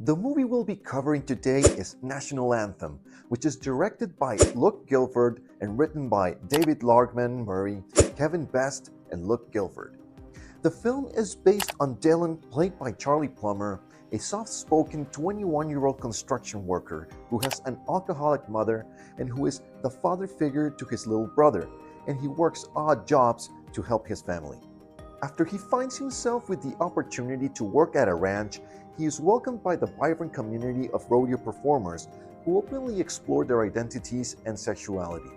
The movie we'll be covering today is National Anthem, which is directed by Gilford and written by David Largman Murray, Kevin Best, and Gilford. The film is based on Dylan, played by Charlie Plummer, a soft-spoken 21-year-old construction worker who has an alcoholic mother and who is the father figure to his little brother, and he works odd jobs to help his family. After he finds himself with the opportunity to work at a ranch, he is welcomed by the vibrant community of rodeo performers who openly explore their identities and sexuality.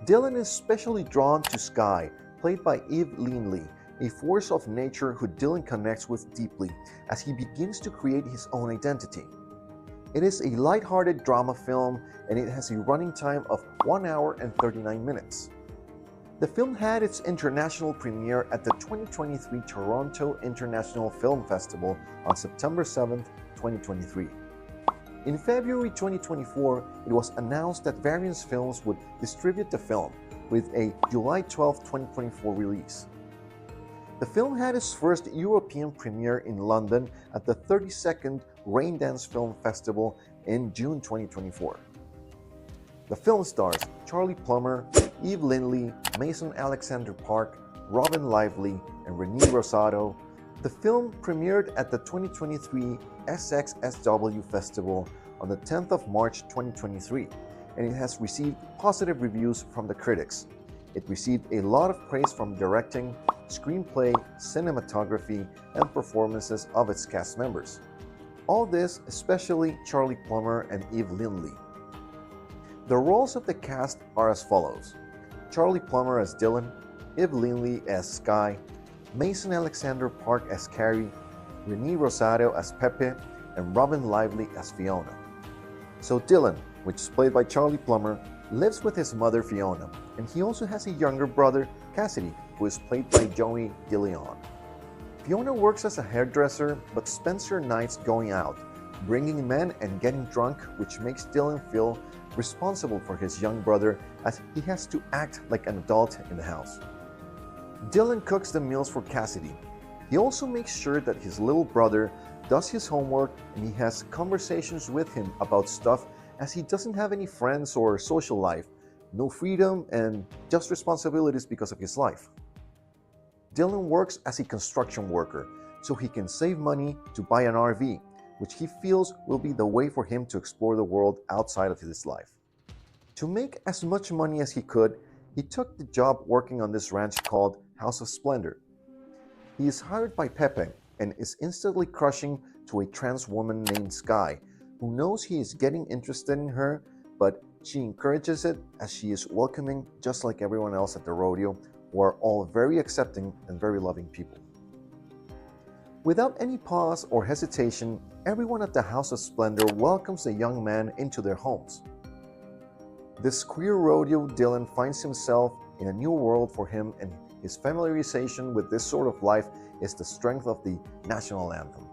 Dylan is especially drawn to Sky, played by Lindley, a force of nature who Dylan connects with deeply as he begins to create his own identity. It is a light-hearted drama film and it has a running time of 1 hour and 39 minutes. The film had its international premiere at the 2023 Toronto International Film Festival on September 7, 2023. In February 2024, it was announced that Variance Films would distribute the film, with a July 12, 2024 release. The film had its first European premiere in London at the 32nd Raindance Film Festival in June 2024. The film stars Charlie Plummer, Lindley, Mason Alexander Park, Robin Lively, and Rene Rosado. The film premiered at the 2023 SXSW Festival on the 10th of March 2023, and it has received positive reviews from the critics. It received a lot of praise from directing, screenplay, cinematography, and performances of its cast members. All this especially Charlie Plummer and Lindley. The roles of the cast are as follows: Charlie Plummer as Dylan, Lindley as Sky, Mason Alexander Park as Carrie, Rene Rosado as Pepe, and Robin Lively as Fiona. So Dylan, which is played by Charlie Plummer, lives with his mother Fiona, and he also has a younger brother, Cassidy, who is played by Joey DeLeon. Fiona works as a hairdresser but spends her nights going out, bringing men and getting drunk, which makes Dylan feel responsible for his young brother as he has to act like an adult in the house. Dylan cooks the meals for Cassidy. He also makes sure that his little brother does his homework and he has conversations with him about stuff as he doesn't have any friends or social life, no freedom, and just responsibilities because of his life. Dylan works as a construction worker so he can save money to buy an RV, which he feels will be the way for him to explore the world outside of his life. To make as much money as he could, he took the job working on this ranch called House of Splendor. He is hired by Pepe and is instantly crushing to a trans woman named Sky, who knows he is getting interested in her, but she encourages it as she is welcoming just like everyone else at the rodeo, who are all very accepting and very loving people. Without any pause or hesitation, everyone at the House of Splendor welcomes the young man into their homes. This queer rodeo Dylan finds himself in a new world for him, and his familiarization with this sort of life is the strength of the national anthem.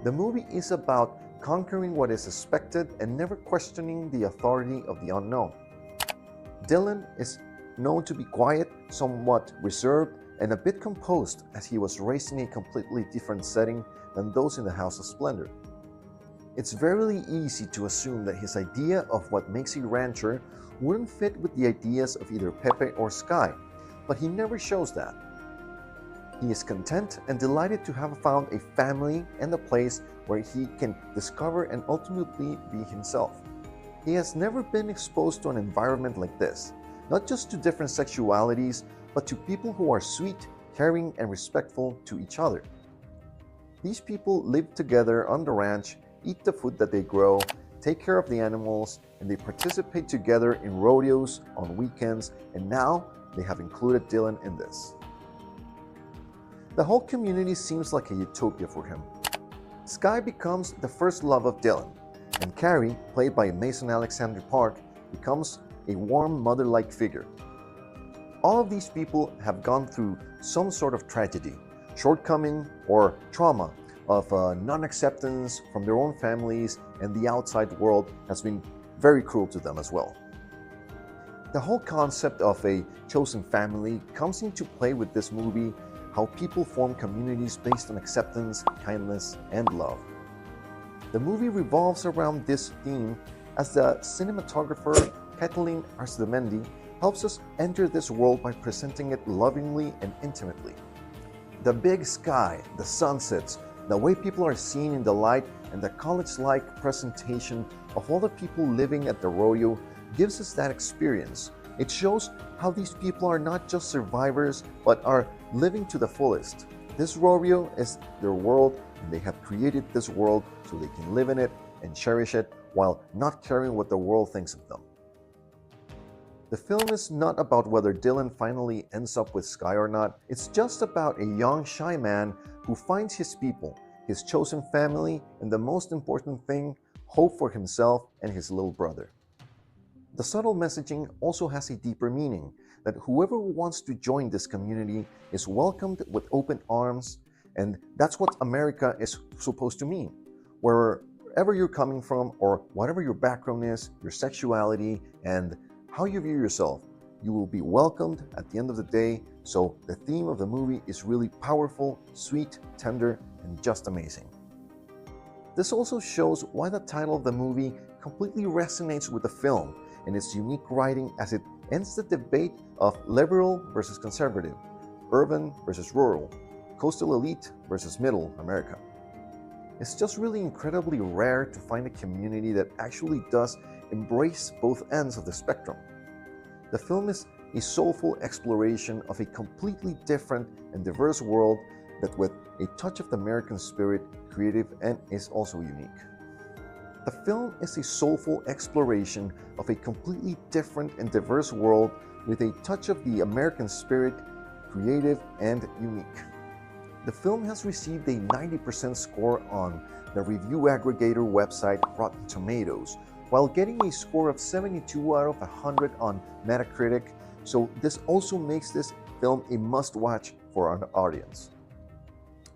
The movie is about conquering what is expected and never questioning the authority of the unknown. Dylan is known to be quiet, somewhat reserved, and a bit composed as he was raised in a completely different setting than those in the House of Splendor. It's very easy to assume that his idea of what makes a rancher wouldn't fit with the ideas of either Pepe or Sky, but he never shows that. He is content and delighted to have found a family and a place where he can discover and ultimately be himself. He has never been exposed to an environment like this, not just to different sexualities, but to people who are sweet, caring, and respectful to each other. These people live together on the ranch, eat the food that they grow, take care of the animals, and they participate together in rodeos on weekends, and now they have included Dylan in this. The whole community seems like a utopia for him. Sky becomes the first love of Dylan, and Carrie, played by Mason Alexander Park, becomes a warm mother-like figure. All of these people have gone through some sort of tragedy, shortcoming, or trauma of non-acceptance from their own families, and the outside world has been very cruel to them as well. The whole concept of a chosen family comes into play with this movie, how people form communities based on acceptance, kindness, and love. The movie revolves around this theme as the cinematographer Kathleen Arzamendi helps us enter this world by presenting it lovingly and intimately. The big sky, the sunsets, the way people are seen in the light, and the college-like presentation of all the people living at the rodeo gives us that experience. It shows how these people are not just survivors, but are living to the fullest. This rodeo is their world, and they have created this world so they can live in it and cherish it while not caring what the world thinks of them. The film is not about whether Dylan finally ends up with Sky or not. It's just about a young, shy man who finds his people, his chosen family, and the most important thing, hope for himself and his little brother. The subtle messaging also has a deeper meaning, that whoever wants to join this community is welcomed with open arms, and that's what America is supposed to mean. Wherever you're coming from, or whatever your background is, your sexuality, and how you view yourself, you will be welcomed at the end of the day. So the theme of the movie is really powerful, sweet, tender, and just amazing. This also shows why the title of the movie completely resonates with the film and its unique writing, as it ends the debate of liberal versus conservative, urban versus rural, coastal elite versus middle America. It's just really incredibly rare to find a community that actually does embrace both ends of the spectrum. The film is a soulful exploration of a completely different and diverse world that, with a touch of the American spirit, creative, and is also unique. The film is a soulful exploration of a completely different and diverse world with a touch of the American spirit, creative, and unique. The film has received a 90% score on the review aggregator website Rotten Tomatoes, while getting a score of 72 out of 100 on Metacritic, so this also makes this film a must-watch for our audience.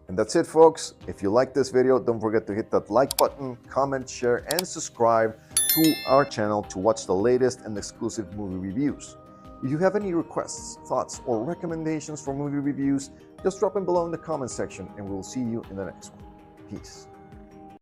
And that's it, folks. If you like this video, don't forget to hit that like button, comment, share, and subscribe to our channel to watch the latest and exclusive movie reviews. If you have any requests, thoughts, or recommendations for movie reviews, just drop them below in the comment section, and we'll see you in the next one. Peace.